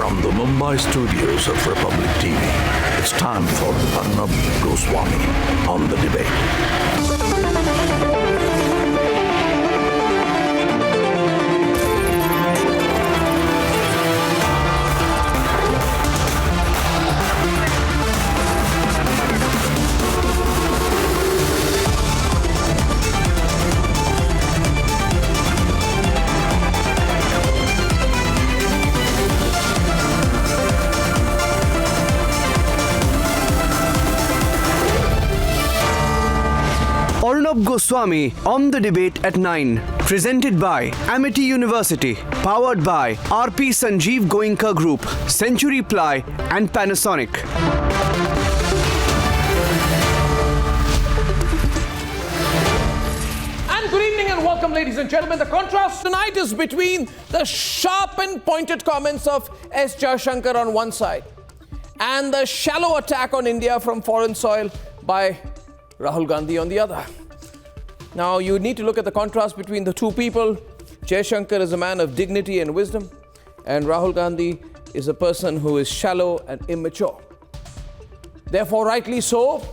From the Mumbai studios of Republic TV, it's time for Arnab Goswami on the debate. Arnab Goswami on the debate at 9. Presented by Amity University. Powered by RP Sanjeev Goenka Group, Century Ply and Panasonic. And good evening and welcome, ladies and gentlemen. The contrast tonight is between the sharp and pointed comments of S. Jaishankar on one side and the shallow attack on India from foreign soil by Rahul Gandhi on the other. Now, you need to look at the contrast between the two people. Jaishankar is a man of dignity and wisdom, and Rahul Gandhi is a person who is shallow and immature. Therefore, rightly so,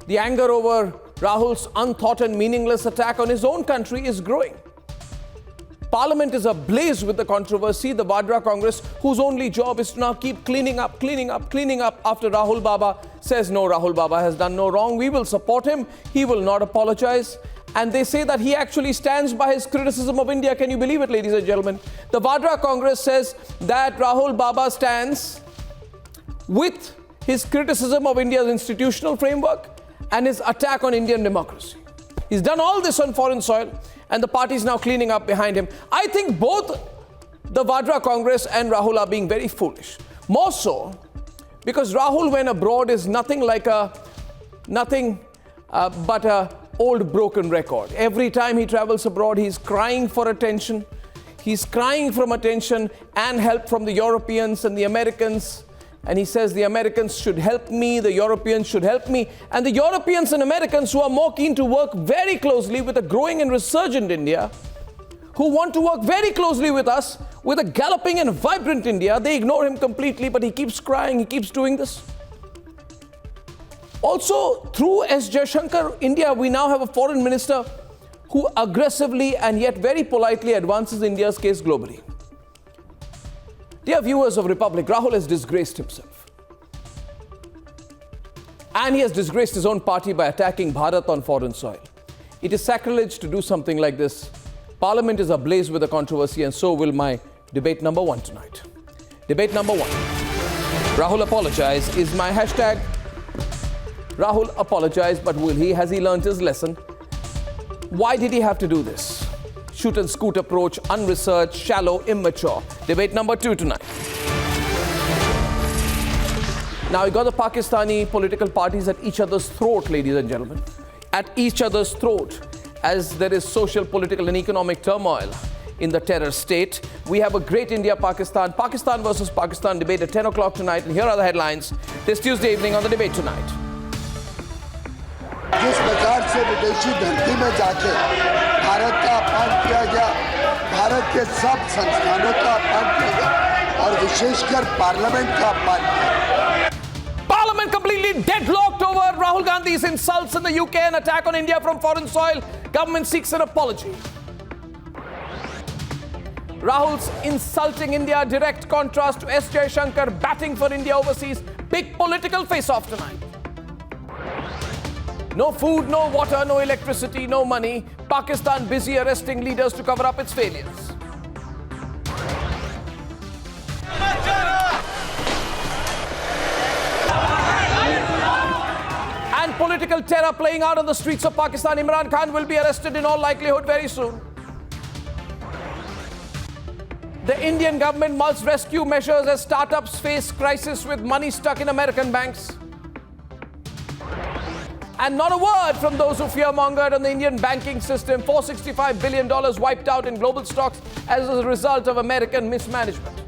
the anger over Rahul's unthought and meaningless attack on his own country is growing. Parliament is ablaze with the controversy. The Vadra Congress, whose only job is to now keep cleaning up after Rahul Baba says, no, Rahul Baba has done no wrong. We will support him. He will not apologize. And they say that he actually stands by his criticism of India. Can you believe it, ladies and gentlemen? The Vadra Congress says that Rahul Baba stands with his criticism of India's institutional framework and his attack on Indian democracy. He's done all this on foreign soil, and the party is now cleaning up behind him. I think both the Vadra Congress and Rahul are being very foolish. More so because Rahul, when abroad, is nothing but a old broken record. Every time he travels abroad, he's crying for attention. He's crying for attention and help from the Europeans and the Americans. And he says the Americans should help me, the Europeans should help me. And the Europeans and Americans, who are more keen to work very closely with a growing and resurgent India, who want to work very closely with us, with a galloping and vibrant India, they ignore him completely, but he keeps crying, he keeps doing this. Also, through S. Jaishankar, India, we now have a foreign minister who aggressively and yet very politely advances India's case globally. Dear viewers of Republic, Rahul has disgraced himself. And he has disgraced his own party by attacking Bharat on foreign soil. It is sacrilege to do something like this. Parliament is ablaze with a controversy, and so will my debate number 1 tonight. Debate number 1. Rahul apologise is my hashtag. Rahul apologise, but will he? Has he learnt his lesson? Why did he have to do this? Shoot and scoot approach, unresearched, shallow, immature. Debate number 2 tonight. Now, we got the Pakistani political parties at each other's throat, ladies and gentlemen. At each other's throat, as there is social, political and economic turmoil in the terror state. We have a great India-Pakistan, Pakistan versus Pakistan debate at 10 o'clock tonight. And here are the headlines this Tuesday evening on the debate tonight. जिस प्रकार से विदेशी धरती में जाके भारत का अपमान किया गया, भारत के सब संस्थानों का अपमान किया गया और विशेषकर पार्लियामेंट का अपमान किया। Parliament completely deadlocked over Rahul Gandhi's insults in the UK and attack on India from foreign soil. Government seeks an apology. Rahul's insulting India, direct contrast to S. Jaishankar batting for India overseas. Big political face-off tonight. No food, no water, no electricity, no money. Pakistan busy arresting leaders to cover up its failures. And political terror playing out on the streets of Pakistan. Imran Khan will be arrested in all likelihood very soon. The Indian government mulls rescue measures as startups face crisis with money stuck in American banks. And not a word from those who fear-mongered on the Indian banking system. $465 billion wiped out in global stocks as a result of American mismanagement.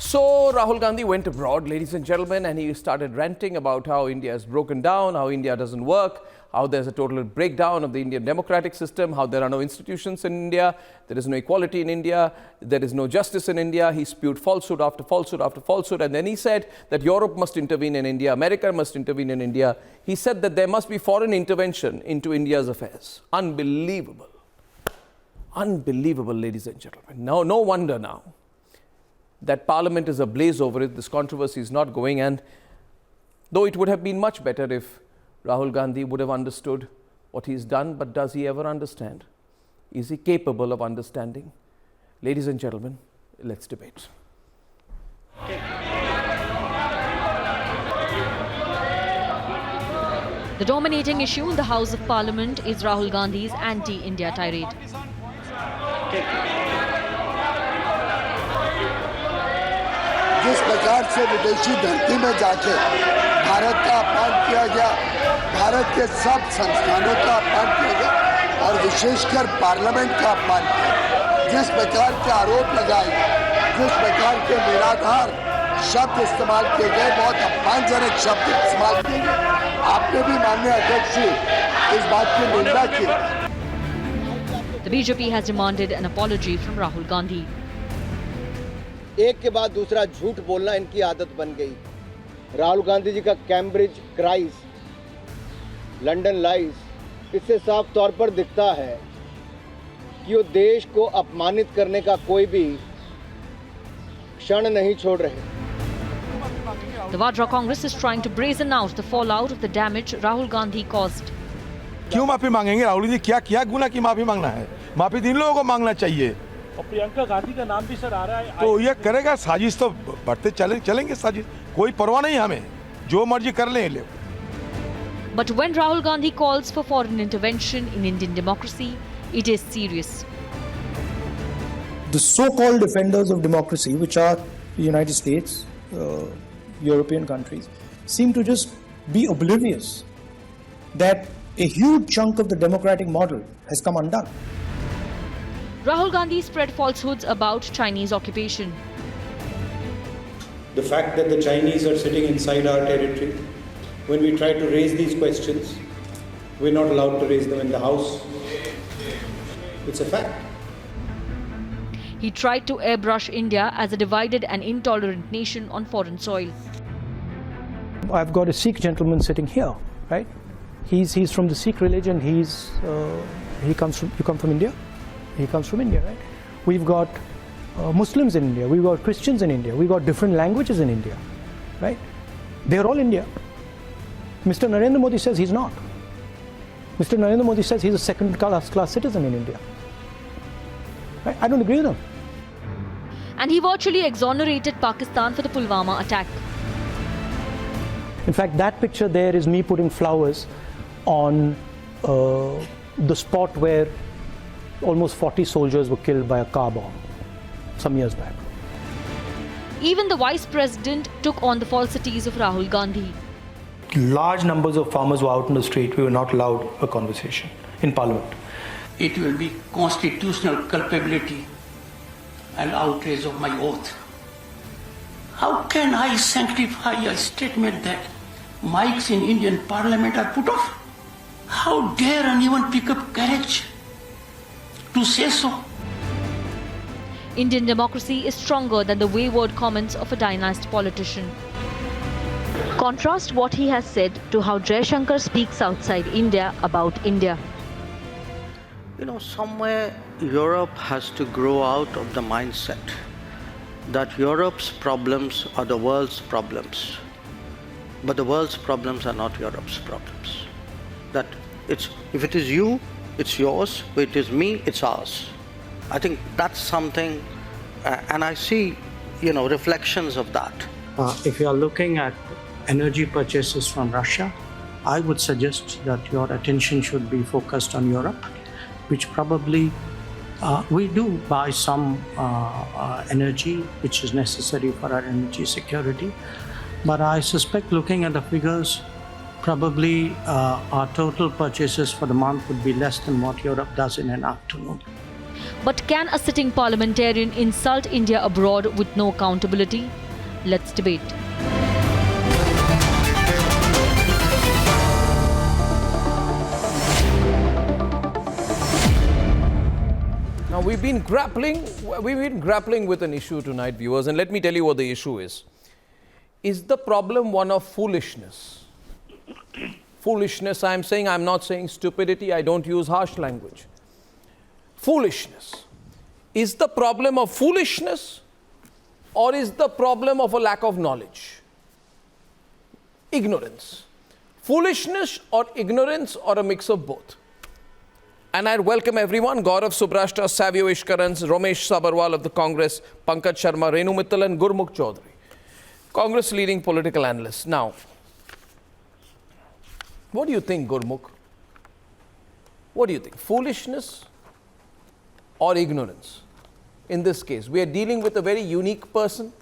So Rahul Gandhi went abroad, ladies and gentlemen, and he started ranting about how India is broken down, how India doesn't work, how there's a total breakdown of the Indian democratic system, how there are no institutions in India, there is no equality in India, there is no justice in India. He spewed falsehood after falsehood after falsehood, and then he said that Europe must intervene in India, America must intervene in India. He said that there must be foreign intervention into India's affairs. Unbelievable. Unbelievable, ladies and gentlemen. No wonder now that Parliament is ablaze over it. This controversy is not going, and though it would have been much better if Rahul Gandhi would have understood what he's done, but does he ever understand? Is he capable of understanding? Ladies and gentlemen, let's debate. The dominating issue in the House of Parliament is Rahul Gandhi's anti-India tirade. जिस प्रकार से विदेशी धरती में जाके भारत का अपमान किया गया, भारत के सब संस्थानों का अपमान किया गया और विशेषकर पार्लियामेंट का अपमान किया, जिस प्रकार के आरोप लगाए, जिस प्रकार के निराधार शब्द इस्तेमाल किए गए, बहुत अपमानजनक शब्द इस्तेमाल किए गए, आपने भी माननीय अध्यक्ष जी इस बात की निंदा की। The BJP has demanded an apology from Rahul Gandhi. एक के बाद दूसरा झूठ बोलना इनकी आदत बन गई। राहुल गांधी जी का कैम्ब्रिज क्राइज, लंदन लाइज, इससे साफ तौर पर दिखता है कि वो देश को अपमानित करने का कोई भी क्षण नहीं छोड़ रहे। The Vadra Congress is trying to brazen out the fallout of the damage Rahul Gandhi caused. क्यों माफी मांगेंगे? राहुल जी क्या क्या गुना की माफी मांगना है? माफी तीन लोगों को मांगना चाहिए। और प्रियंका गांधी का नाम भी सर आ रहा है। तो ये करेगा साजिश, तो बढ़ते चलेंगे साजिश, कोई परवाह नहीं हमें, जो मर्जी कर लें। But when Rahul Gandhi calls for foreign intervention in Indian democracy, it is serious. The so-called defenders of democracy, which are the United States, European countries, seem to just be oblivious that a huge chunk of the democratic model has come undone. Rahul Gandhi spread falsehoods about Chinese occupation. The fact that the Chinese are sitting inside our territory, when we try to raise these questions, we're not allowed to raise them in the House. It's a fact. He tried to airbrush India as a divided and intolerant nation on foreign soil. I've got a Sikh gentleman sitting here, right? He's from the Sikh religion. You come from India. He comes from India, right? We've got Muslims in India. We've got Christians in India. We've got different languages in India, right? They're all India. Mr. Narendra Modi says he's not. Mr. Narendra Modi says he's a second-class citizen in India. Right? I don't agree with him. And he virtually exonerated Pakistan for the Pulwama attack. In fact, that picture there is me putting flowers on the spot where almost 40 soldiers were killed by a car bomb some years back. Even the Vice President took on the falsities of Rahul Gandhi. Large numbers of farmers were out in the street. We were not allowed a conversation in Parliament. It will be constitutional culpability and outrage of my oath. How can I sanctify a statement that mics in Indian Parliament are put off? How dare anyone pick up courage to say so? Indian democracy is stronger than the wayward comments of a dynasty politician. Contrast what he has said to how Jaishankar speaks outside India about India. You know, somewhere Europe has to grow out of the mindset that Europe's problems are the world's problems. But the world's problems are not Europe's problems. That if it is you, it's yours. If it is me, it's ours. I think that's something, and I see, reflections of that. If you are looking at energy purchases from Russia, I would suggest that your attention should be focused on Europe, which probably we do buy some energy which is necessary for our energy security. But I suspect, looking at the figures, probably our total purchases for the month would be less than what Europe does in an afternoon. But can a sitting parliamentarian insult India abroad with no accountability? Let's debate. Now we've been grappling with an issue tonight, viewers, and let me tell you what the issue is. Is the problem one of foolishness? Foolishness, I'm not saying stupidity, I don't use harsh language. Foolishness. Is the problem of foolishness or is the problem of a lack of knowledge? Ignorance. Foolishness or ignorance or a mix of both? And I'd welcome everyone, Gaurav Subrashta, Savio Ishkarans, Ramesh Sabarwal of the Congress, Pankaj Sharma, Renu Mittal and Gurmukh Chaudhary, Congress leading political analysts. Now, what do you think, Gurmukh? What do you think? Foolishness or ignorance? In this case, we are dealing with a very unique person,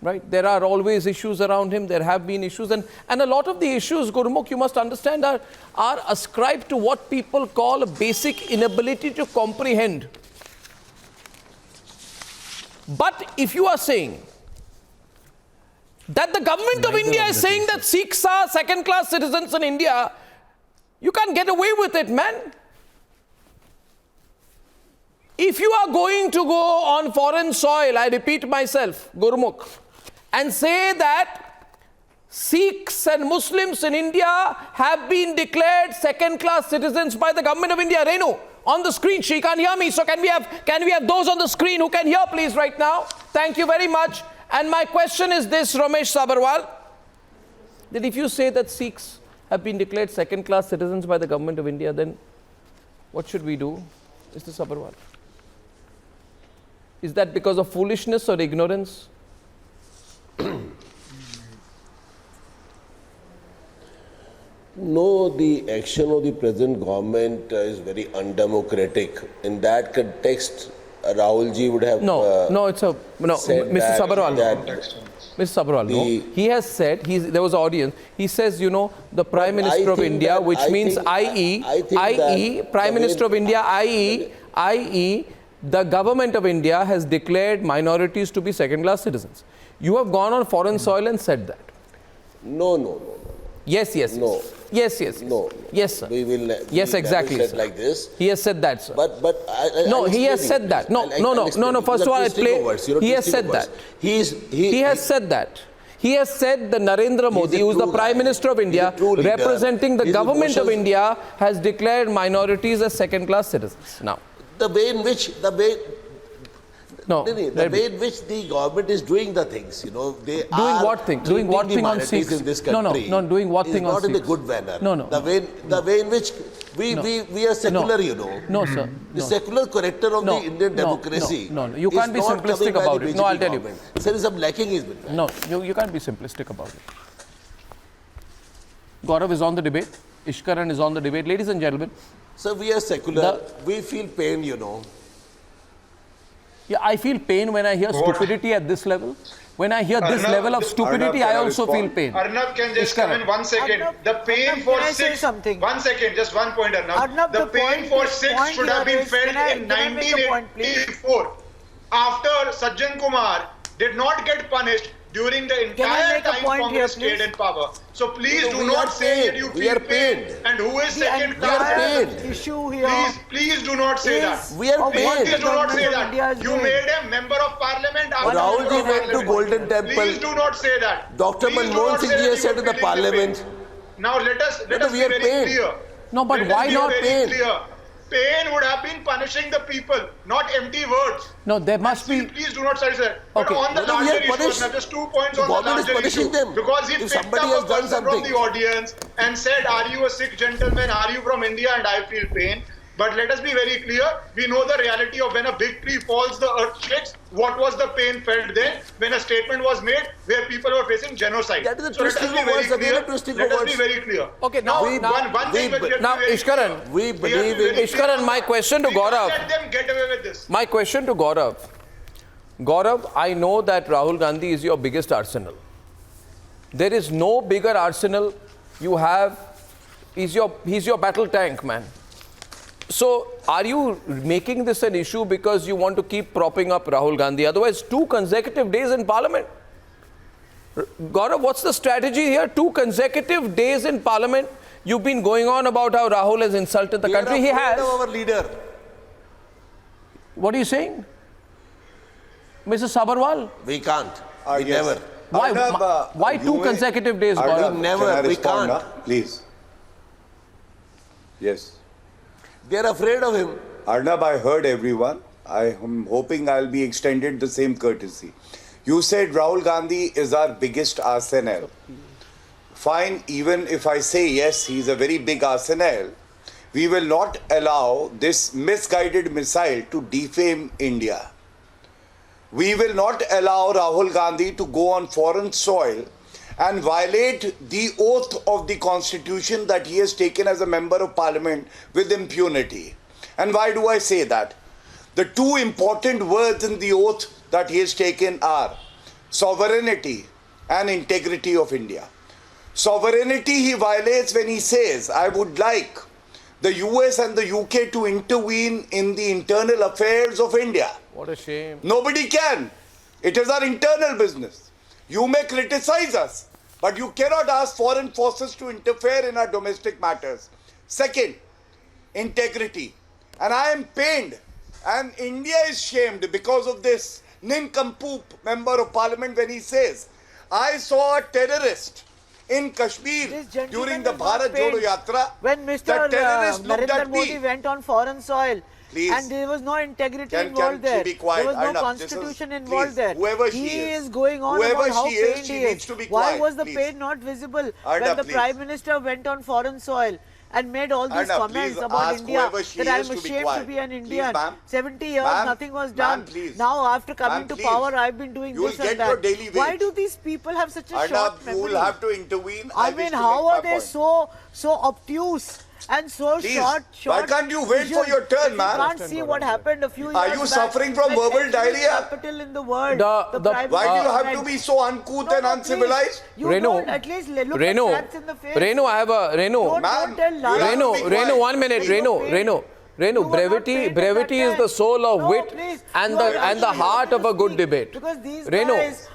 right? There are always issues around him. There have been issues. And a lot of the issues, Gurmukh, you must understand, are ascribed to what people call a basic inability to comprehend. But if you are saying that the government of India is saying that Sikhs are second-class citizens in India, you can't get away with it, man. If you are going to go on foreign soil, I repeat myself, Gurmukh, and say that Sikhs and Muslims in India have been declared second-class citizens by the government of India. Renu, on the screen, she can't hear me, so can we have those on the screen who can hear, please, right now? Thank you very much. And my question is this, Ramesh Sabarwal, that if you say that Sikhs have been declared second-class citizens by the government of India, then what should we do, Mr. Sabarwal? Is that because of foolishness or ignorance? No, the action of the present government is very undemocratic. In that context, Rahul ji would have Mr. Sabarwal. Mr. Sabarwal, he has said, there was an audience, he says, the Prime Minister of India, which means i.e., Prime Minister of India, i.e., the government of India has declared minorities to be second-class citizens. You have gone on foreign soil and said that. No. Yes. No. Yes. No. Yes, sir. Yes, exactly. Said like this. He has said that, sir. He has said that. No. First of all, I play. He has said that. He has said that. He has said that Narendra Modi, who is the Prime Minister of India, representing the government of India, has declared minorities as second-class citizens. Now, the way in which the government is doing the things, they doing what thing? Doing what thing on Sikhs in this country? No. Doing what thing on Sikhs? Not in a good manner. No. The way in which we are secular, No, sir. The secular character of the Indian democracy. No. You can't be simplistic about it. No, I'll tell you. There is some lacking is been. No, you can't be simplistic about it. Gaurav is on the debate. Ishkaran is on the debate. Ladies and gentlemen. So we are secular. We feel pain, Yeah, I feel pain when I hear stupidity at this level. When I hear this level of stupidity, I also feel pain. Arnab can just come in 1 second. The pain for Sikhs. 1 second, just 1 point, Arnab. The pain for Sikhs should have been felt in 1984 after Sajjan Kumar did not get punished during the entire time Congress stayed in power. So please do not say that you feel pain. And who is second class? Issue here. Please do not say that. We are pained. Please do not say that. You made a member of parliament. Rahul ji went to Golden Temple. Please do not say that. Dr. Manmohan Singh ji said in the parliament. Now let us be very clear. No, but why not pain? Pain would have been punishing the people, not empty words. No, there must be. Please do not say that. But on the larger issue, just 2 points on the larger issue. Because he picked up a person from the audience and said, "Are you a Sikh gentleman? Are you from India?" And I feel pain. But let us be very clear. We know the reality of when a big tree falls, the earth shakes. What was the pain felt then when a statement was made where people were facing genocide? That is the so let us be very clear. Let us be very clear. Okay, now, Ishkaran, we believe in Ishkaran, my question to Gaurav. Let them get away with this. My question to Gaurav. Gaurav, I know that Rahul Gandhi is your biggest arsenal. There is no bigger arsenal you have. He's your battle tank, man. So, are you making this an issue because you want to keep propping up Rahul Gandhi? Otherwise, 2 consecutive days in Parliament. Gaurav, what's the strategy here? 2 consecutive days in Parliament, you've been going on about how Rahul has insulted the country. He has. Our leader. What are you saying? Mr. Sabharwal? We can't. We never. Why 2 consecutive days, Gaurav? Never. We can't. Please. Yes. They're afraid of him. Arnab, I heard everyone. I am hoping I'll be extended the same courtesy. You said Rahul Gandhi is our biggest arsenal. Fine, even if I say yes, he's a very big arsenal, we will not allow this misguided missile to defame India. We will not allow Rahul Gandhi to go on foreign soil and violate the oath of the constitution that he has taken as a member of parliament with impunity. And why do I say that? The 2 important words in the oath that he has taken are sovereignty and integrity of India. Sovereignty he violates when he says, I would like the US and the UK to intervene in the internal affairs of India. What a shame. Nobody can. It is our internal business. You may criticize us, but you cannot ask foreign forces to interfere in our domestic matters. Second, integrity. And I am pained, and India is shamed because of this nincompoop member of parliament when he says, I saw a terrorist in Kashmir during the Bharat Jodo Yatra. When Mr. Narendra Modi went on foreign soil, please. And there was no integrity involved there. Be quiet. There was no Arnab, constitution involved there. Whoever he she is going on about how pained he is. Why was the pain not visible when the Prime Minister went on foreign soil and made all these comments about India that I am ashamed to be an Indian. 70 years, nothing was done. Now after coming to power, I have been doing this and that. Why do these people have such a short memory? You will have to intervene. I mean, how are they so obtuse? And so short. Why can't you wait for your turn, man? You can't see what happened a few years back. Are you suffering from verbal diarrhea? Capital in the world. Why do you have to be so uncouth and uncivilized? You don't at least look at facts in the face. Renu, I have a Renu. Don't tell lies. Renu, 1 minute. Renu, brevity is the soul of wit and the heart of a good debate. Because these guys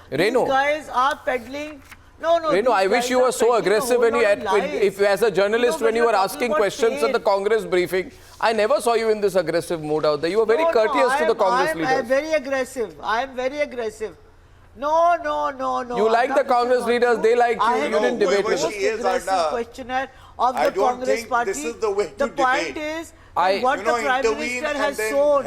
are peddling. Renu, I wish you were so aggressive when if as a journalist when you were asking questions at the Congress briefing. I never saw you in this aggressive mood out there. You were very courteous to the Congress leaders. I am very aggressive. I am very aggressive. No. You like the Congress leaders, they like you. You didn't debate with us. Questionnaire of the Congress party. This is the way to debate. The point is, what the Prime Minister has sown,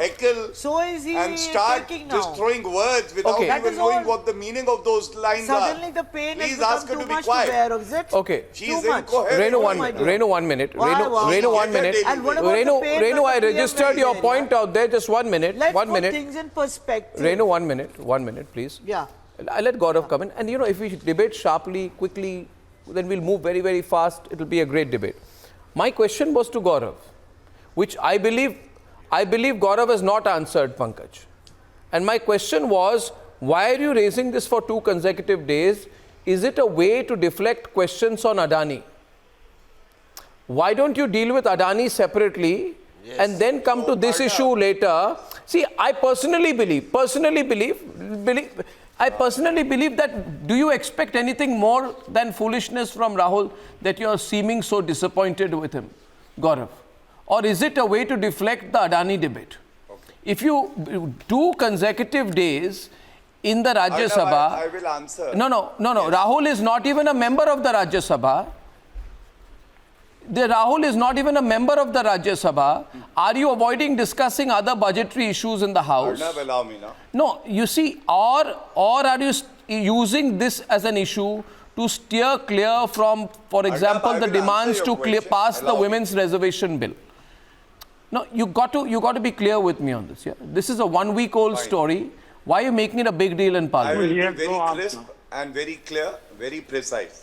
so is he and start taking now. Just throwing words without even knowing what the meaning of those lines are. Suddenly the pain has become too much to bear, is it? Okay. She's incoherent. Renu, 1 minute. Renu, 1 minute. Renu, I registered your point out there. Just 1 minute. Let's put things in perspective. Renu, 1 minute. 1 minute, please. Yeah. I'll let Gaurav come in. And if we debate sharply, quickly, then we'll move very, very fast. It will be a great debate. My question was to Gaurav, which I believe Gaurav has not answered, Pankaj. And my question was, why are you raising this for 2 consecutive days? Is it a way to deflect questions on Adani? Why don't you deal with Adani separately and then come to this issue later? See, I personally believe that do you expect anything more than foolishness from Rahul that you are seeming so disappointed with him, Gaurav? Or is it a way to deflect the Adani debate? Okay. If you do consecutive days in the Rajya Sabha... I will answer. No. Yes. Rahul is not even a member of the Rajya Sabha. Rahul is not even a member of the Rajya Sabha. Are you avoiding discussing other budgetary issues in the House? Arnab, allow me now. No, you see, or are you using this as an issue to steer clear from, for example, Arnab, the demands to pass the women's reservation bill? No, you got to be clear with me on this. Yeah, this is a 1-week-old story. Why are you making it a big deal in Parliament? I will be very crisp and very clear, very precise.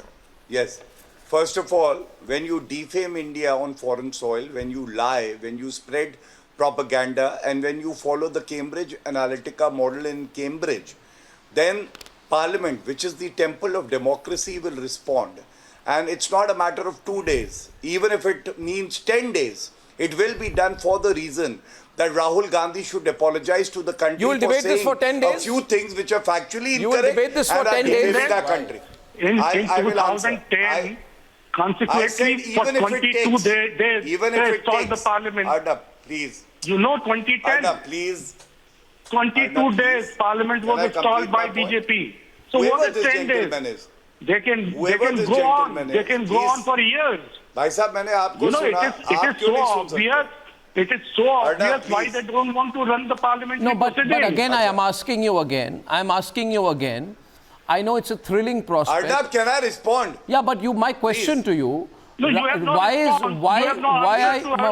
Yes. First of all, when you defame India on foreign soil, when you lie, when you spread propaganda, and when you follow the Cambridge Analytica model in Cambridge, then Parliament, which is the temple of democracy, will respond. And it's not a matter of 2 days. Even if it means 10 days, it will be done for the reason that Rahul Gandhi should apologize to the country. You will debate this for 10 days? A few things which are factually incorrect. You will debate this for 10 days? Our country. In 2010, consequently, for 22 days, they stalled the parliament. Arnab, please. You know, 2010. Arnab, please. 22 days, parliament was stalled by BJP. So what is 10 days? They can go on. They can go on for years. भाई साहब मैंने आपको सुना, it is so obvious. It is so obvious why they don't want to run the parliament. No, but again, I am asking you again. I know it's a thrilling prospect. Arnab, can I respond? Yeah, but my question to you, no, you have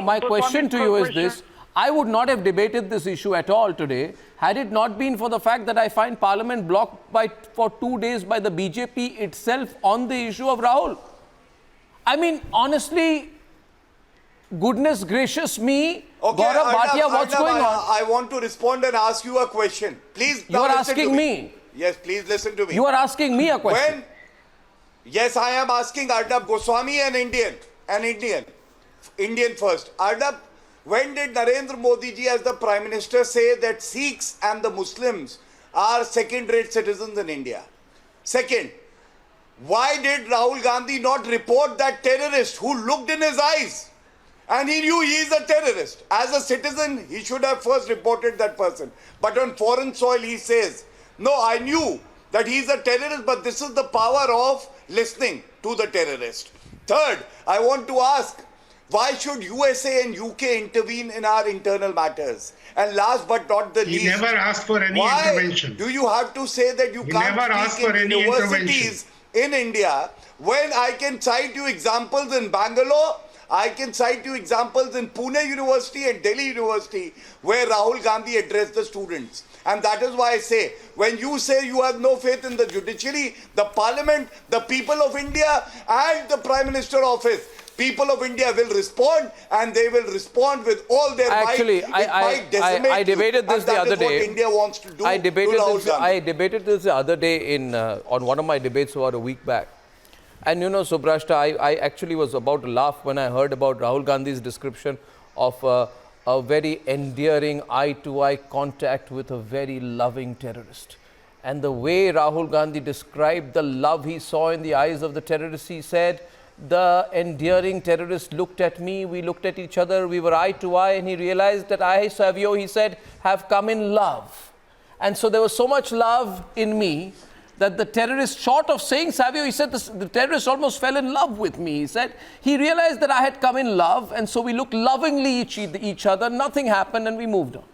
my question to you is this. I would not have debated this issue at all today had it not been for the fact that I find Parliament blocked for 2 days by the BJP itself on the issue of Rahul. I mean, honestly, goodness gracious me, okay, Gaurav Bhatia, what's going on? I want to respond and ask you a question. Please, you are asking me. Yes, please listen to me. You are asking me a question. Yes, I am asking Arnab Goswami, an Indian first. Arnab, when did Narendra Modi ji as the Prime Minister say that Sikhs and the Muslims are second-rate citizens in India? Second, why did Rahul Gandhi not report that terrorist who looked in his eyes and he knew he is a terrorist? As a citizen, he should have first reported that person. But on foreign soil, he says, no, I knew that he is a terrorist, but this is the power of listening to the terrorist. Third, I want to ask, why should USA and UK intervene in our internal matters? And last but not the least, he never asked for any intervention. Do you have to say that you can't speak in universities in India when I can cite you examples in Bangalore, I can cite you examples in Pune University and Delhi University where Rahul Gandhi addressed the students. And that is why I say, when you say you have no faith in the judiciary, the parliament, the people of India and the Prime Minister office, people of India will respond, and they will respond with all their might. Actually, I debated this the other day. What India wants to do. I debated this the other day on one of my debates about a week back. And you know, Subrashta, I actually was about to laugh when I heard about Rahul Gandhi's description of a very endearing eye-to-eye contact with a very loving terrorist. And the way Rahul Gandhi described the love he saw in the eyes of the terrorist, he said, the endearing terrorist looked at me, we looked at each other, we were eye to eye, and he realized that I, Savio, he said, have come in love. And so there was so much love in me that the terrorist, short of saying Savio, he said the terrorist almost fell in love with me. He said he realized that I had come in love, and so we looked lovingly each other, nothing happened, and we moved on.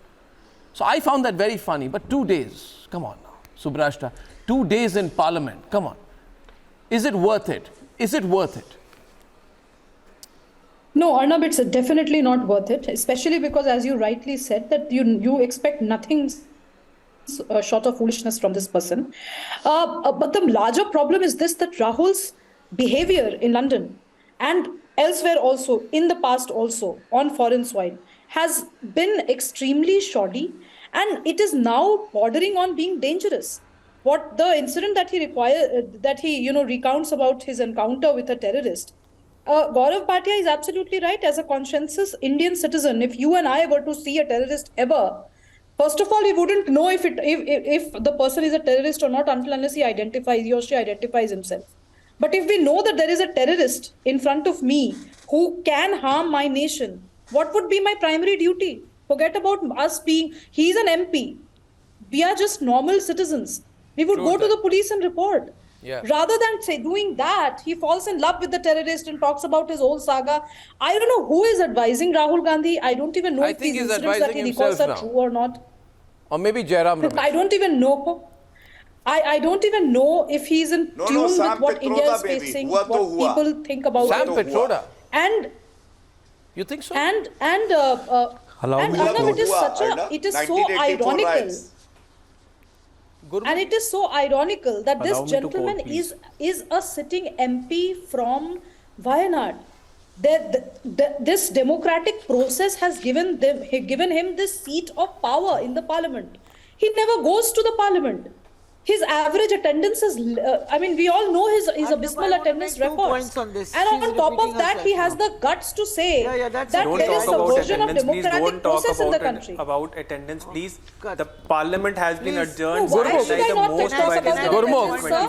So I found that very funny. But 2 days, come on now, Subrashta, 2 days in Parliament, come on. Is it worth it? Is it worth it? No, Arnab, it's definitely not worth it, especially because, as you rightly said, that you expect nothing short of foolishness from this person. But the larger problem is this, that Rahul's behavior in London and elsewhere also, in the past also, on foreign soil, has been extremely shoddy, and it is now bordering on being dangerous. What the incident that he recounts about his encounter with a terrorist, Gaurav Bhatia is absolutely right. As a conscientious Indian citizen, if you and I were to see a terrorist ever, first of all, we wouldn't know if the person is a terrorist or not until unless he or she identifies himself. But if we know that there is a terrorist in front of me who can harm my nation, what would be my primary duty? Forget about us he's an MP. We are just normal citizens. We would go to the police and report. Yeah. Rather than doing that, he falls in love with the terrorist and talks about his whole saga. I don't know who is advising Rahul Gandhi. I don't even know if these incidents that he recalls are true or not. Or maybe Jairam Ramesh. I don't even know. I don't even know if he's in tune with what India is facing, what people think about Sam Petroda. And you think so? And Arnab, it is so ironical. And it is so ironical that this gentleman is a sitting MP from Wayanad. This democratic process has given him this seat of power in the parliament. He never goes to the parliament. his average attendance is, we all know his abysmal attendance records. And on top of that, he has the guts to say that there is subversion of democratic process in the country. About attendance, please. The Parliament has been adjourned. Why should I not talk about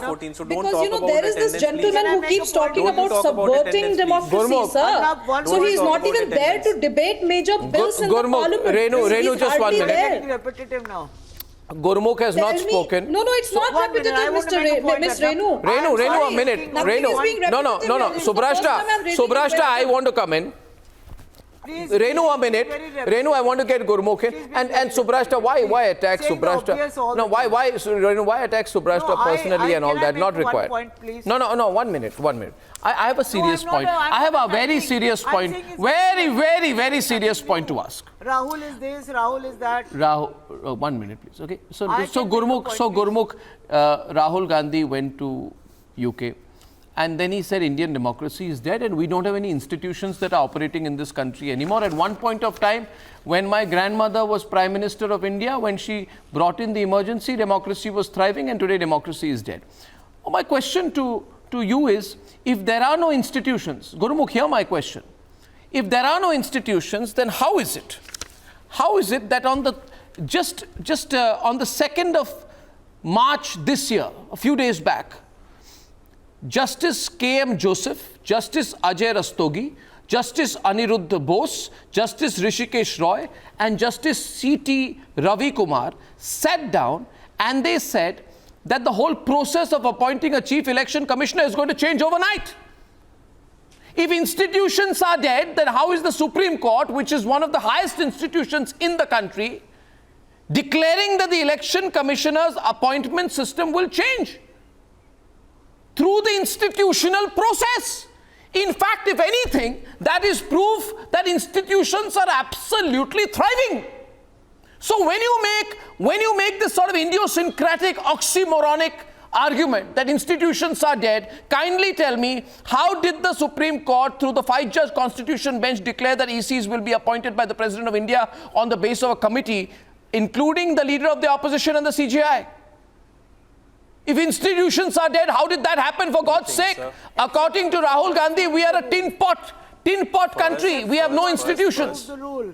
attendance, sir? Because there is this gentleman who keeps talking about subverting democracy, sir. So he's not even there to debate major bills in the Parliament. Renu, just 1 minute. Getting repetitive now. Gurmukh has not spoken. No, it's not repetitive, Miss Renu. Renu, a minute. Renu. No. Subrashta, I want to come in. Please, Renu, a minute. Renu, I want to get Gurmukh in. And Subrashta, why attack Subrashta? No, Renu, why attack Subrashta personally and all that? Not required. No, 1 minute. I have a serious point. I have a very serious point. Very serious point to ask. Rahul is this, Rahul is that. Rahul, 1 minute, please. Okay. So Gurmukh, Rahul Gandhi went to UK. And then he said Indian democracy is dead and we don't have any institutions that are operating in this country anymore. At one point of time, when my grandmother was Prime Minister of India, when she brought in the emergency, democracy was thriving and today democracy is dead. My question to you is, if there are no institutions, Gurmukh, hear my question. If there are no institutions, then how is it? How is it that on the on the 2nd of March this year, a few days back, Justice K.M. Joseph, Justice Ajay Rastogi, Justice Aniruddha Bose, Justice Rishikesh Roy, and Justice C.T. Ravi Kumar sat down and they said that the whole process of appointing a chief election commissioner is going to change overnight. If institutions are dead, then how is the Supreme Court, which is one of the highest institutions in the country, declaring that the election commissioner's appointment system will change? Through the institutional process. In fact, if anything, that is proof that institutions are absolutely thriving. So when you make this sort of idiosyncratic, oxymoronic argument that institutions are dead, kindly tell me, how did the Supreme Court, through the 5-judge constitution bench, declare that ECs will be appointed by the President of India on the basis of a committee, including the leader of the opposition and the CJI? If institutions are dead, how did that happen, for God's sake? So. According to Rahul Gandhi, we are a tin pot country. We have no institutions. The rule.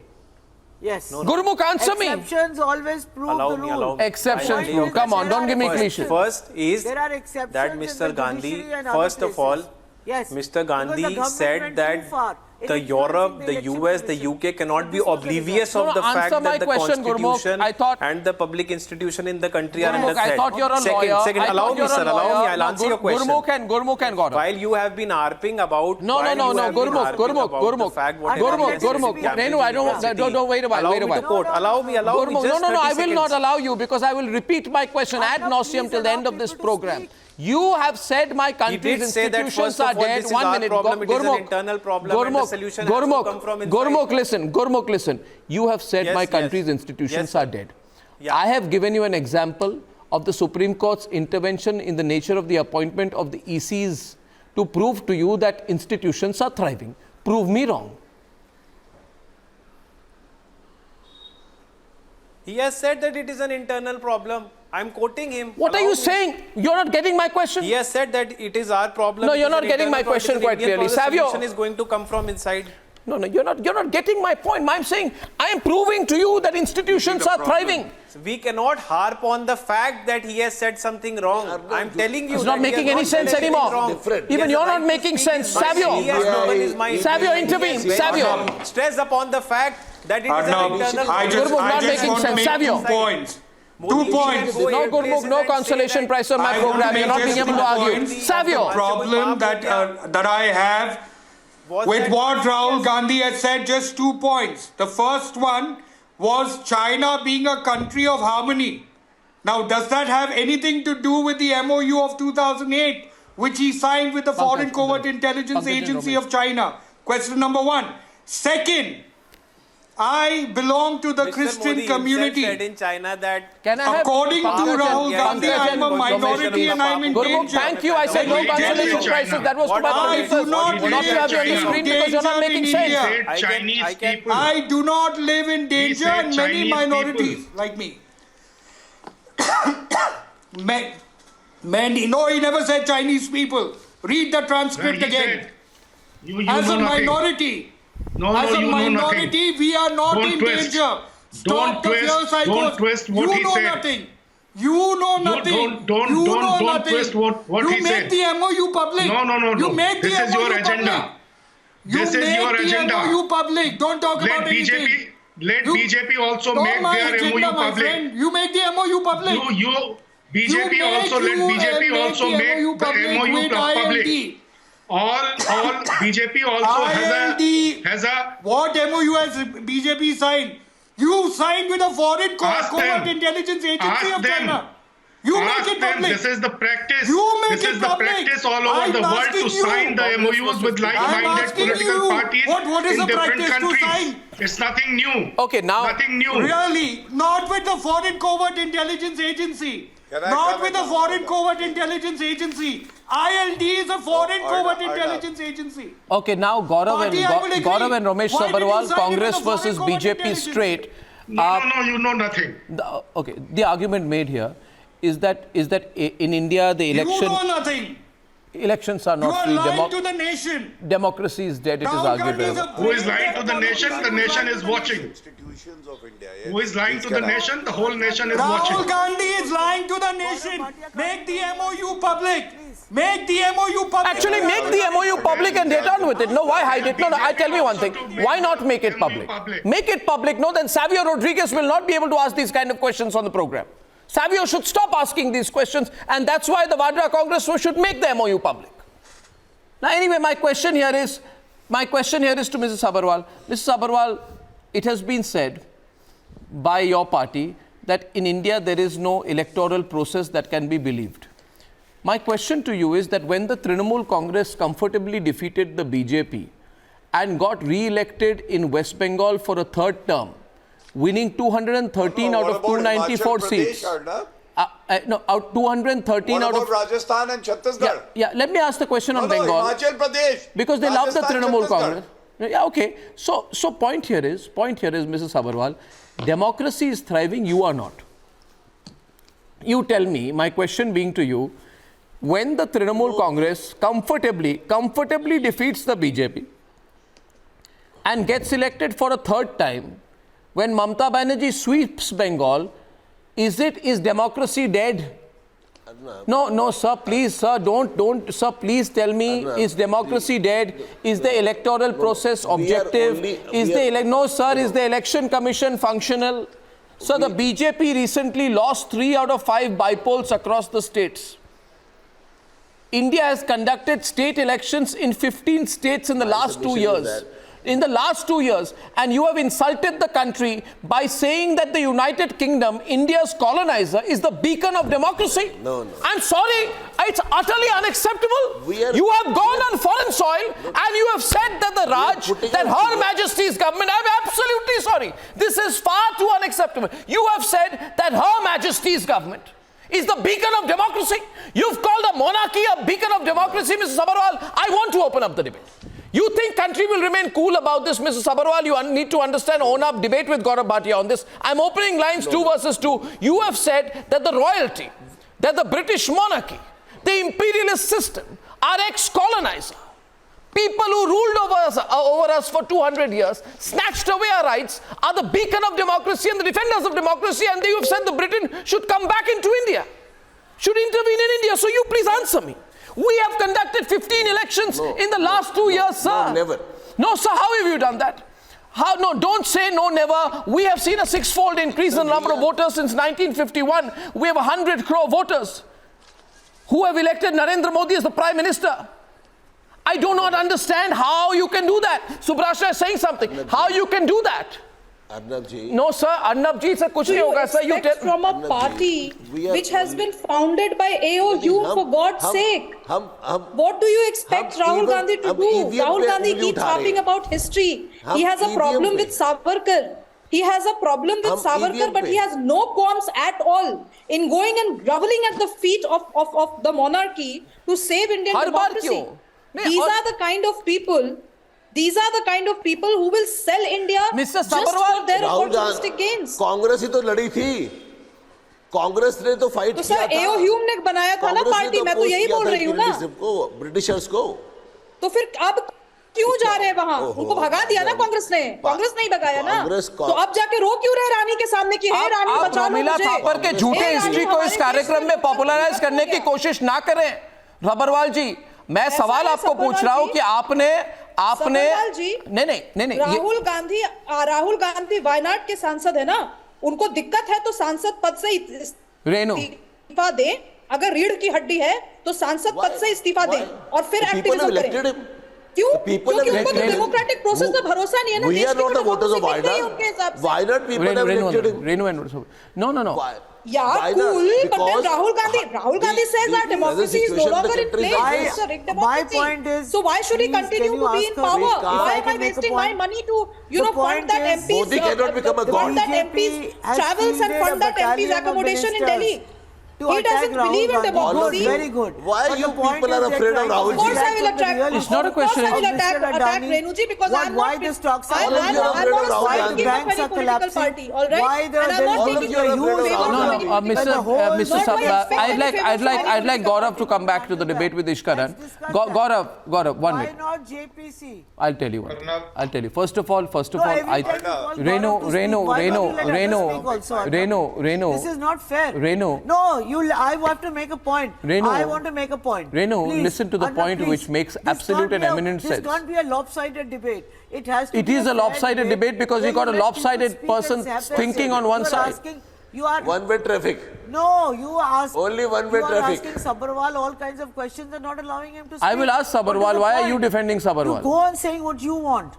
Yes. Gurmukh, answer me. Exceptions always prove the rule. Exceptions prove. Come on, don't give me cliches. First is that Mr. Gandhi, first of all, Mr. Gandhi said that the Europe, the US, the UK cannot be oblivious of the fact that the constitution and the public institution in the country are under threat. I thought you're a lawyer. Second, allow me, I'll answer your question. Gurmukh and Gaurav. While you have been harping about... Gurmukh. Renu, I don't, wait a while. Allow me. No, I will not allow you because I will repeat my question ad nauseum till the end of this program. You have said my country's institutions are dead. 1 minute. Gurmukh, listen. You have said my country's institutions are dead. I have given you an example of the Supreme Court's intervention in the nature of the appointment of the ECs to prove to you that institutions are thriving. Prove me wrong. He has said that it is an internal problem. I'm quoting him. What are you saying? You're not getting my question? He has said that it is our problem. No, you're not getting my question quite clearly. Savio. The solution is going to come from inside. No, you're not getting my point. I'm saying, I am proving to you that institutions are thriving. We cannot harp on the fact that he has said something wrong. I'm telling you. It's not making any sense anymore. Even you're not making sense. Savio, intervene. Savio. Stress upon the fact that it is an internal... I just want to make 2 points. 2 points. No, Gurmukh, no consolation prize on my program. You're not being able to argue. Savio. The problem that I have with what Rahul Gandhi has said, just 2 points. The first one was China being a country of harmony. Now, does that have anything to do with the MOU of 2008, which he signed with the Foreign Covert Intelligence Agency of China? Question number 1. Second, I belong to the Christian community. Said in China that according to Rahul Gandhi, I am a minority and I am in danger. Thank you. I said no consolation prices. That was to my producers. Not to have you on the screen because you're not making sense. I do not live in danger and many minorities like me. Many. No, he never said Chinese people. Read the transcript again. As a minority, we are not in danger. Stop the fear cycle. Don't twist what he said. Nothing. You know nothing. Don't twist what he said. You make the MOU public. No. You make this is your agenda. This is your agenda. MOU public. Don't talk about anything. Let BJP also make their MOU public. You make the MOU public. BJP also make the MOU public. All BJP also has a. What MOU has BJP signed? You signed with a foreign covert intelligence agency of China. You make it public. This is the practice. You make this it is public. the practice all over the world to sign the MOUs with like-minded political parties in different countries. It's nothing new. Okay, now nothing new. Really, not with the foreign covert intelligence agency. Not with the foreign covert intelligence agency. ILD is a foreign covert intelligence agency. Okay, now Gaurav and Ramesh Sabharwal, Congress versus BJP straight. No, you know nothing. The argument made here is that in India the election. You know nothing. Elections are not free. You are lying to the nation. Democracy is dead. It is argued. Who is lying to the nation? The nation is watching. Who is lying to the nation? The whole nation is watching. Rahul Gandhi is lying to the nation. Make the MOU public. Make the MOU public. Actually, make the MOU public and get on with it. No, why hide it? No, I tell me one thing. Why not make it public? Make it public. No, then Savio Rodriguez will not be able to ask these kind of questions on the program. Savio should stop asking these questions, and that's why the Vadra Congress should make the MOU public. Now, anyway, my question here is to Mrs. Sabharwal. Mrs. Sabharwal, it has been said by your party that in India there is no electoral process that can be believed. My question to you is that when the Trinamool Congress comfortably defeated the BJP and got re-elected in West Bengal for a third term, winning 213 out of 294 seats. Out 213 out of Rajasthan and Chhattisgarh. Yeah, let me ask the question on Bengal. Himachal Pradesh. Because they love the Trinamool Congress. Yeah, okay. So point here is, Mrs. Sabharwal, democracy is thriving, you are not. You tell me, my question being to you, when the Trinamool Congress comfortably defeats the BJP and gets elected for a third time, when Mamata Banerjee sweeps Bengal, is democracy dead? No, sir, please, sir, don't, sir, please tell me, is democracy dead? Is the electoral process objective? Is the election commission functional? Sir, the BJP recently lost 3 out of 5 bypolls across the states. India has conducted state elections in 15 states in the last 2 years. And you have insulted the country by saying that the United Kingdom, India's colonizer, is the beacon of democracy. No. I'm sorry, it's utterly unacceptable. You have gone on foreign soil and you have said that Her Majesty's government, I'm absolutely sorry, this is far too unacceptable. You have said that Her Majesty's government is the beacon of democracy. You've called a monarchy a beacon of democracy, Mrs. Sabharwal. I want to open up the debate. You think country will remain cool about this, Mrs. Sabharwal? You need to understand, own up, debate with Gaurav Bhatia on this. I'm opening lines 2 versus 2. You have said that the royalty, that the British monarchy, the imperialist system, our ex-colonizer, people who ruled over us for 200 years, snatched away our rights, are the beacon of democracy and the defenders of democracy, and you have said the Britain should come back into India, should intervene in India. So you please answer me. We have conducted 15 elections in the last 2 years, sir. No, never. No, sir, how have you done that? No, don't say no, never. We have seen a 6-fold increase in the number of voters since 1951. We have 100 crore voters who have elected Narendra Modi as the Prime Minister. I do not understand how you can do that. Subrasha is saying something. How you can do that? Arnab ji. No, sir. Arnab ji, sir, kuch nahi hoga, sir. You tell from a party which has been founded by AOU, for God's sake. What do you expect Rahul Gandhi to do? Rahul Gandhi keeps talking about history. He has a problem with Savarkar. But he has no qualms at all in going and groveling at the feet of the monarchy to save Indian democracy. These are the kind of people who will sell India just for their opportunistic gains. Congress ही तो लड़ी थी. कांग्रेस ने तो fight किया था। एओ Hume ने बनाया था ना पार्टी, मैं तो यही बोल रही हूँ ना, ब्रिटिशर्स को। तो फिर अब क्यों जा रहे हैं वहां? उनको भगा दिया ना कांग्रेस ने, कांग्रेस नहीं भगाया ना, तो अब जाके रो क्यों रहे रानी के सामने की है रानी बचा लो मुझे। प्रमिला थापर के झूठे हिस्ट्री को इस कार्यक्रम में पॉपुलराइज करने की कोशिश ना करें। रबरवाल जी, मैं सवाल आपको पूछ रहा हूं कि आपने नहीं राहुल गांधी वायनाड के सांसद है ना, उनको दिक्कत है तो सांसद पद से इस्तीफा दें, अगर रीढ़ की हड्डी है तो सांसद पद से इस्तीफा दें और फिर एक्टिविज्म करें। क्यों? क्योंकि उनको तो डेमोक्रेटिक प्रोसेस में भरोसा नहीं है ना। We are not the voters of Wayanad. Wayanad people have elected him. No. Yeah, cool. But then Rahul Gandhi says that democracy is no longer in place. It's a rigged democracy. My point is, so why should he continue to be in power? Why am I wasting my money to, fund that MP's? Modi cannot become a god. Fund that MP's travels and fund that MP's accommodation in Delhi. He doesn't believe in democracy. Very good. Why you people are afraid of Rahul Ji? Of course I will attack. It's not a question. Of course I will attack Renu ji because I'm not a political party. All right. And I'm not taking Mr. Sabha, I'd like Gaurav to come back to the debate with Ishkaran. Gaurav, 1 minute. Why not JPC? I'll tell you. First of all, Renu. This is not fair. Renu. No, I have to make a point. Renu, I want to make a point. Renu, please, listen to the point please. which makes absolute and eminent sense. This can't be a lopsided debate. It has to It be is a lopsided debate because you got a lopsided person thinking on one side. One-way traffic. No, you ask. Only one-way traffic. You are asking Sabharwal all kinds of questions and not allowing him to speak. I will ask Sabharwal. Why are you defending Sabharwal? You go on saying what you want.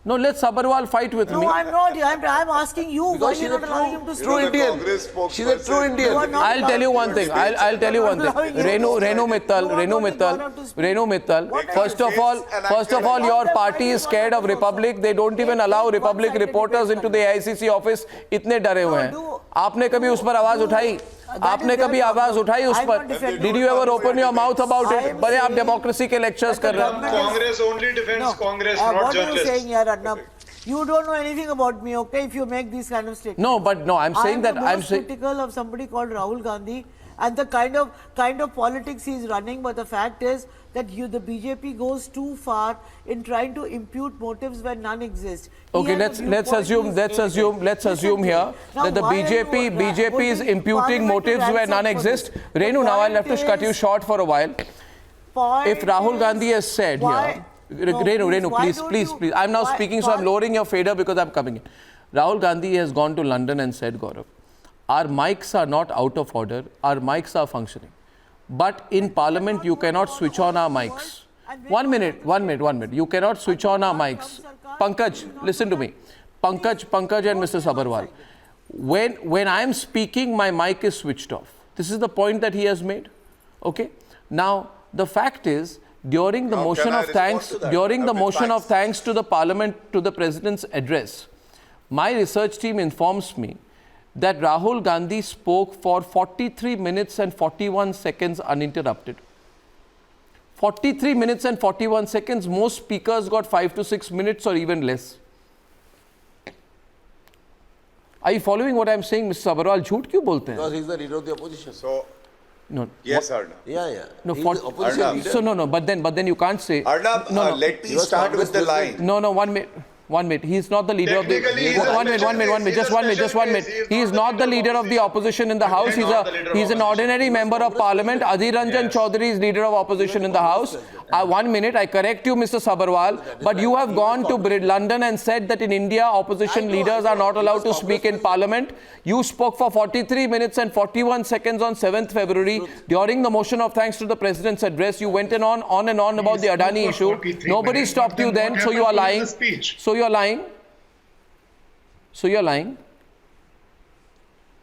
No, let Sabharwal fight with me. No, I'm not. I'm asking you. Because she's a true Indian. She's a true Indian. I'll tell you one thing. I'll tell you one thing. Renu Mittal. First of all, your party is scared of Republic. They don't even allow Republic reporters into the AICC office. इतने डरे हुए हैं. आपने कभी उस पर आवाज उठाई? आपने कभी आवाज उठाई उस पर? Did you ever open your mouth about it? बड़े आप डेमोक्रेसी के लेक्चर्स कर रहे हैं. Congress only defends Congress, not journalists. What are you saying here, Arnab? You don't know anything about me, okay? If you make these kind of statements. No, I'm saying that I'm critical of somebody called Rahul Gandhi and the kind of politics he's running. But the fact is that the BJP goes too far in trying to impute motives where none exist. Okay, let's assume here that the BJP is imputing motives where none exist. Renu, now I'll have to cut you short for a while. If Rahul Gandhi has said here. Renu, please. I'm now speaking, so I'm lowering your fader because I'm coming in. Rahul Gandhi has gone to London and said, Gaurav, our mics are not out of order, our mics are functioning. But in Parliament, you cannot switch on our mics. One minute. You cannot switch on our mics. Pankaj, listen to me. Pankaj and Mr. Sabharwal. When I'm speaking, my mic is switched off. This is the point that he has made. Okay? Now, the fact is, during the motion of thanks to the Parliament, to the President's address, my research team informs me that Rahul Gandhi spoke for 43 minutes and 41 seconds uninterrupted. 43 minutes and 41 seconds, most speakers got 5 to 6 minutes or even less. Are you following what I'm saying, Mr. Sabharwal? झूठ क्यों बोलते हैं? Because he's the leader of the opposition. So, no. Yes, Arnab. Yeah. No, Arnab. So no. But then you can't say. Arnab, let me start with the line. No. 1 minute. 1 minute. He is not the leader of the. 1 minute. Just 1 minute. He is not the leader of the opposition in the House. He's an ordinary member of Parliament. Adhir Ranjan Chaudhary is leader of opposition in the House. 1 minute. I correct you, Mr. Sabharwal. But you have gone to London and said that in India, opposition leaders are not allowed to speak in Parliament. You spoke for 43 minutes and 41 seconds on 7th February. During the motion of thanks to the President's address, you went on and on about the Adani issue. Nobody stopped you then, so you are lying. So you're lying.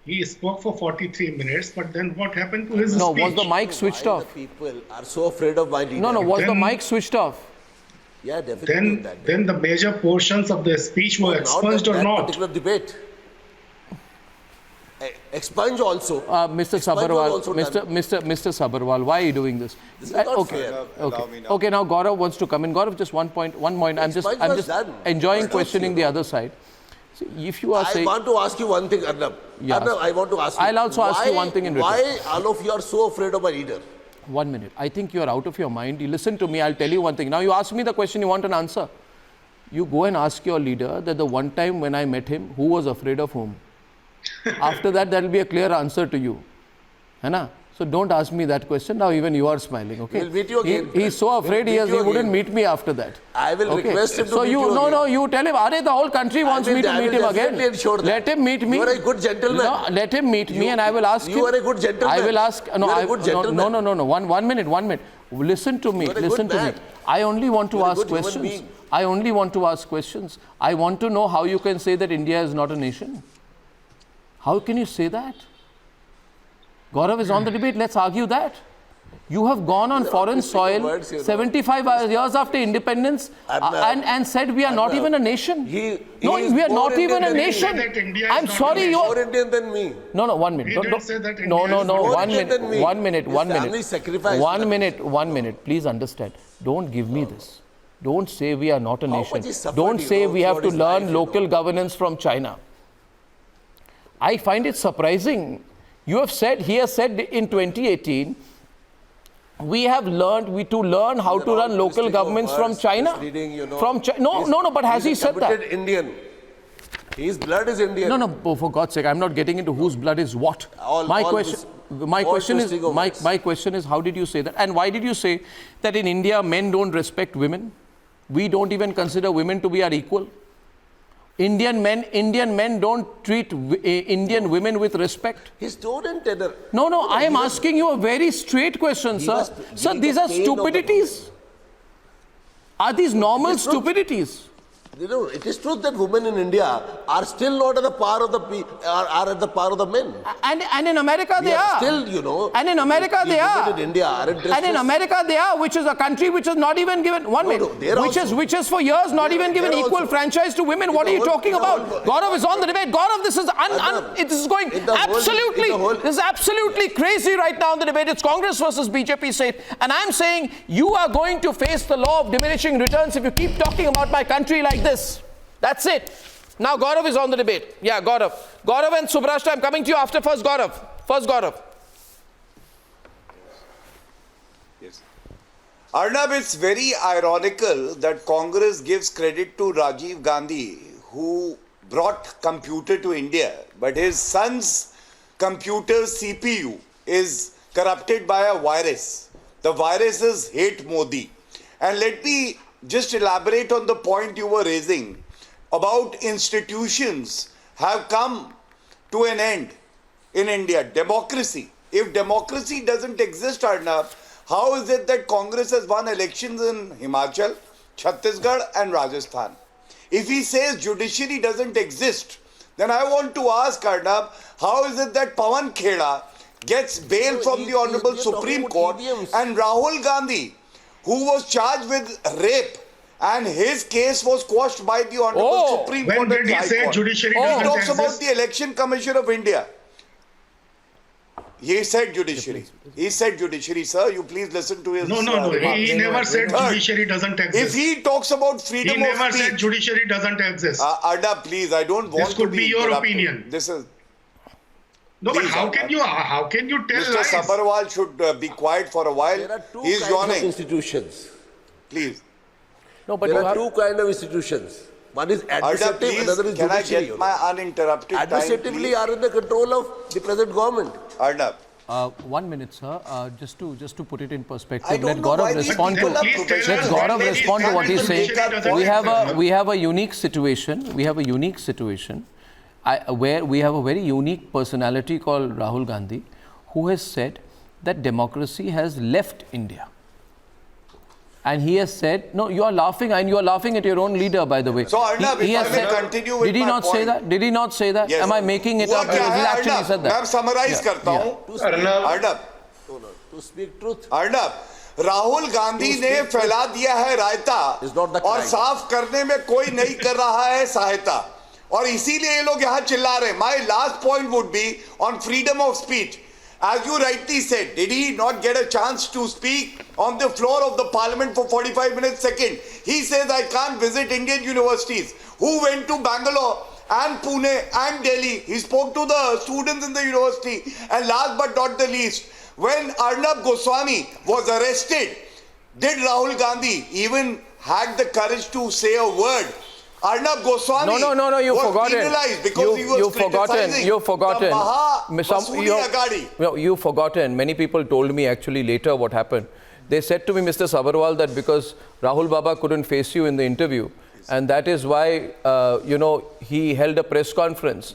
He spoke for 43 minutes, but then what happened to his speech? No, was the mic switched off? People are so afraid of my leader. No, was the mic switched off? Yeah, definitely. Then the major portions of the speech were expunged or not? Particular debate. Expunge also. Mr. Sabharwal, why are you doing this? This is not fair. Okay, now Gaurav wants to come in. Gaurav, just one point. I'm just enjoying questioning the other side. See, if you are saying... I want to ask you one thing, Arnab. Yes. Arnab, I want to ask you. I'll also ask you one thing in return. Why all of you are so afraid of a leader? 1 minute. I think you are out of your mind. You listen to me. I'll tell you one thing. Now you ask me the question, you want an answer. You go and ask your leader that the one time when I met him, who was afraid of whom? After that, there will be a clear answer to you. Hai na? So don't ask me that question. Now even you are smiling, okay? We'll meet you again. He's so afraid he wouldn't meet me after that. I will request him to meet you again. No, you tell him, the whole country wants me to meet him again. Let him meet me. You are a good gentleman. No, let him meet me and I will ask him. You are a good gentleman. I will ask. No, One minute. Listen to me. Listen to me. I only want to ask questions. I only want to ask questions. I want to know how you can say that India is not a nation. How can you say that? Gaurav is on the debate. Let's argue that. You have gone on foreign soil 75 years after independence and said we are not even a nation. We are not even a nation. I'm sorry, you're more Indian than me. No, 1 minute. One minute. Please understand. Don't give me this. Don't say we are not a nation. Don't say we have to learn local governance from China. I find it surprising. He has said in 2018, we have learned to learn how to run local governments from China. But has he said that? Indian. His blood is Indian. No, for God's sake, I'm not getting into whose blood is what. My question is, how did you say that? And why did you say that in India, men don't respect women? We don't even consider women to be our equal. Indian men don't treat Indian women with respect. His tone and tenor. No, I am asking you a very straight question, sir. Sir, these are stupidities. Are these normal stupidities? It is true that women in India are still not at the par of the men. And in America they are. Still, And in America they are. In India and in America they are, which is a country which is not even given which is for years not even given equal franchise to women. What are you talking about? Gaurav is on the debate. Gaurav, this is going absolutely. This is absolutely crazy right now in the debate. It's Congress versus BJP state, and I'm saying you are going to face the law of diminishing returns if you keep talking about my country like this. That's it. Now Gaurav is on the debate. Yeah, Gaurav and Subrashta, I'm coming to you after. First Gaurav. Yes. Arnab, it's very ironical that Congress gives credit to Rajiv Gandhi, who brought computer to India, but his son's computer CPU is corrupted by a virus. The viruses hate Modi. And let me just elaborate on the point you were raising about institutions have come to an end in India. Democracy. If democracy doesn't exist, Arnab, how is it that Congress has won elections in Himachal, Chhattisgarh and Rajasthan? If he says judiciary doesn't exist, then I want to ask, Arnab, how is it that Pawan Kheda gets bail from the Honorable Supreme Court and Rahul Gandhi, who was charged with rape, and his case was quashed by the Honorable Supreme Court. When did he say judiciary doesn't exist? He talks about the Election Commission of India. He said judiciary. He said judiciary, sir. You please listen to his... No. He never said judiciary doesn't exist. If he talks about freedom of speech... He never said judiciary doesn't exist. Arnab, please, I don't want this could to be your opinion. This is... No, please, but how can you tell Mr. lies? Sabharwal should be quiet for a while. There are two He's kinds yawning. of institutions. Please. No, but there are two kinds of institutions. One is administrative, Arnab, another is can judiciary. I get my uninterrupted Administratively time, are in the control of the present government. Arnab. 1 minute, sir. Just to put it in perspective, let Gaurav respond to what he's saying. We have a unique situation. Where we have a very unique personality called Rahul Gandhi, who has said that democracy has left India. And he has said, no, you are laughing, and you are laughing at your own leader, by the way. So, Arnab, he has said, continue with did he not say that? Did he not say that? Yes. Am I making it up? He actually said that. मैं summarize करता हूँ. Arnab. To speak truth. Arnab. Rahul Gandhi ने फैला दिया है रायता और साफ करने में कोई नहीं कर रहा है सहायता और इसीलिए ये लोग यहाँ चिल्ला रहे हैं. My last point would be on freedom of speech. As you rightly said, did he not get a chance to speak on the floor of the parliament for 45 minutes? Second, he says I can't visit Indian universities. Who went to Bangalore and Pune and Delhi. He spoke to the students in the university. And last but not the least, when Arnab Goswami was arrested, did Rahul Gandhi even had the courage to say a word? Arnab Goswami No, you've was forgotten. penalized because he was criticizing You've forgotten. the Masudi Agadi. No, you've forgotten. Many people told me actually later what happened. They said to me, Mr. Sabharwal, that because Rahul Baba couldn't face you in the interview, and that is why, he held a press conference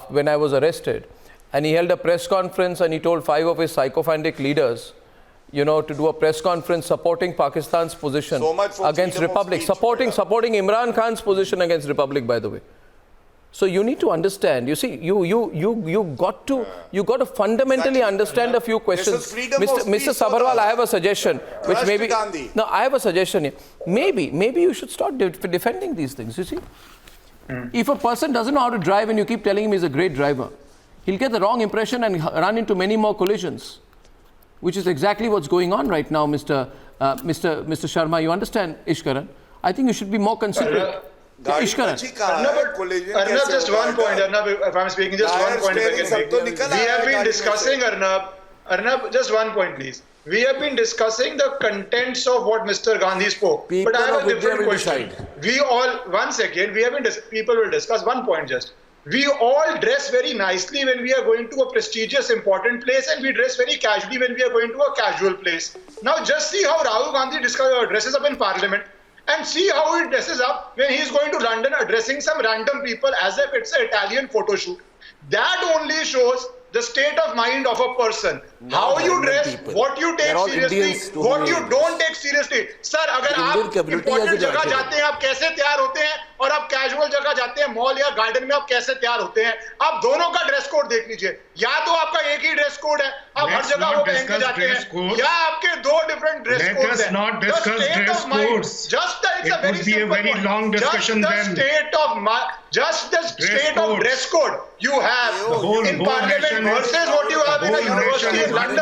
when I was arrested. And he held a press conference and he told 5 of his sycophantic leaders, to do a press conference supporting Pakistan's position against Republic, supporting Imran Khan's position against Republic, by the way. So you need to understand. You see, you got to fundamentally understand a few questions. Mr. Sabharwal, I have a suggestion, which maybe I have a suggestion here. Maybe you should start defending these things. You see, if a person doesn't know how to drive and you keep telling him he's a great driver, he'll get the wrong impression and run into many more collisions, which is exactly what's going on right now, Mr. Sharma. You understand, Ishkaran? I think you should be more considerate. Arnab, just one point, Arnab, if I'm speaking, just one point if I can make. We have been discussing, Arnab, just one point, please. We have been discussing the contents of what Mr. Gandhi spoke. But I have a different question. People will discuss one point just. We all dress very nicely when we are going to a prestigious, important place, and we dress very casually when we are going to a casual place. Now just see how Rahul Gandhi dresses up in Parliament, and see how he dresses up when he is going to London addressing some random people as if it's an Italian photo shoot. That only shows the state of mind of a person. How you dress, what you take seriously, what you don't take seriously. Sir, अगर आप important जगह जाते हैं, आप कैसे तैयार होते हैं, और आप casual जगह जाते हैं, मॉल या गार्डन में आप कैसे तैयार होते हैं, आप दोनों का ड्रेस कोड देख लीजिए. या तो आपका एक ही ड्रेस कोड है, आप हर जगह वो पहन के जाते हैं, या आपके दो डिफरेंट ड्रेस कोड हैं. Let us not discuss dress codes. It would be a very long discussion then. Just the state of dress code you have in Parliament versus what you have in a university in London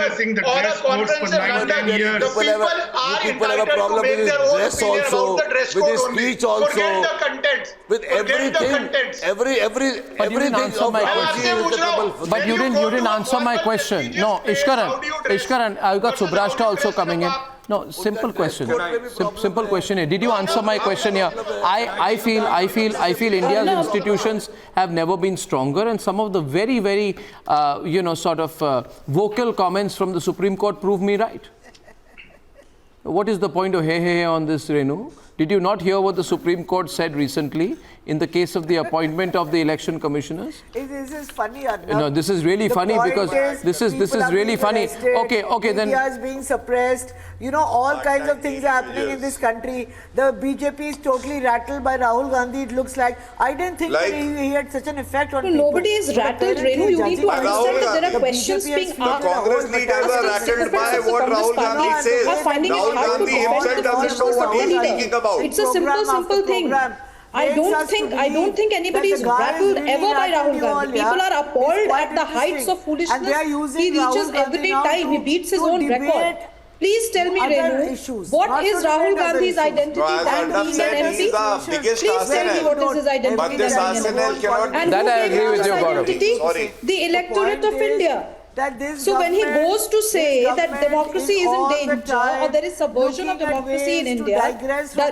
or a conference in London. The people are entitled to make their own opinion about the dress code only. Forget the contents. With everything. But you didn't answer my question. But you didn't answer my question. No, Ishkaran, I've got Subrashta also coming in. No, simple question. Simple question here. Did you answer my question here? I feel India's institutions have never been stronger, and some of the very, very, vocal comments from the Supreme Court prove me right. What is the point of hey on this, Renu? Did you not hear what the Supreme Court said recently in the case of the appointment of the election commissioners? This is funny, Arnab. No, this is really funny because this is really funny. Okay, then India is being suppressed. All kinds of things are happening in this country. The BJP is totally rattled by Rahul Gandhi. It looks like I didn't think that he had such an effect on people. Nobody is rattled, Renu. You need to understand that there are questions being asked. The Congress leaders are rattled by what Rahul Gandhi says. Rahul Gandhi himself doesn't know what he is thinking about. It's a simple thing. I don't think anybody is rattled ever by Rahul Gandhi. People are appalled at the heights of foolishness he reaches every time. He beats his own record. Please tell me, Renu, what is Rahul Gandhi's identity than being an MP? Please tell me what is his identity. But this arsenal cannot... And that I agree with you, Gaurav. Sorry. The electorate of India. So when he goes to say that democracy is in danger or there is subversion of democracy in India,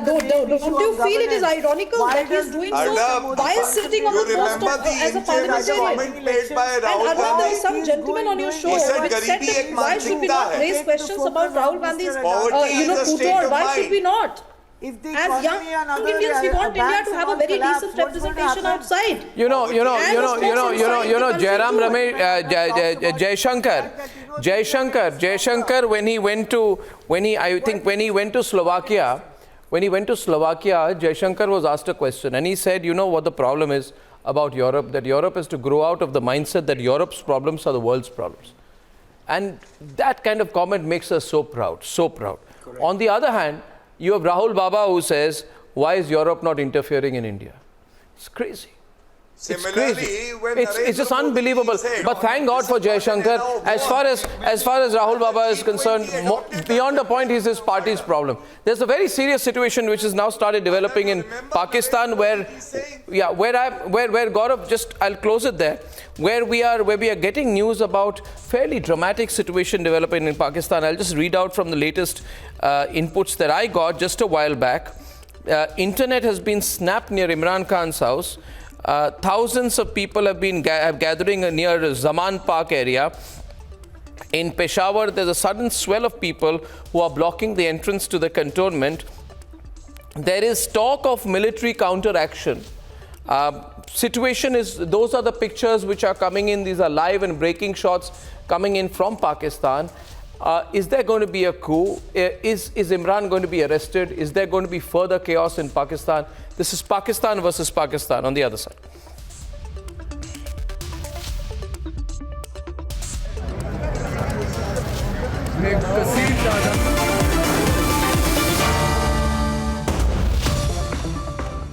don't you feel it is ironical that he is doing so while sitting on the post as a parliamentarian? And Arnab, there was some gentleman on your show which said that why should we not raise questions about Rahul Gandhi's Uproar? Why should we not? As young Indians, we want India to have a very decent representation outside. Jaishankar, when he went to Slovakia, Jaishankar was asked a question and he said, what the problem is about Europe, that Europe is to grow out of the mindset that Europe's problems are the world's problems. And that kind of comment makes us so proud, so proud. Correct. On the other hand, you have Rahul Baba who says, why is Europe not interfering in India? It's crazy. It's crazy. It's just unbelievable. But thank God for Jaishankar. As far as Rahul Baba is concerned, beyond the point is his party's problem. There's a very serious situation which has now started developing in Pakistan, where Gaurav, I'll close it there, where we are getting news about fairly dramatic situation developing in Pakistan. I'll just read out from the latest inputs that I got just a while back. Internet has been snapped near Imran Khan's house. Thousands of people have been gathering near Zaman Park area. In Peshawar, there's a sudden swell of people who are blocking the entrance to the cantonment. There is talk of military counteraction. Those are the pictures which are coming in. These are live and breaking shots coming in from Pakistan. Is there going to be a coup? Is Imran going to be arrested? Is there going to be further chaos in Pakistan? This is Pakistan versus Pakistan on the other side. Make the seat,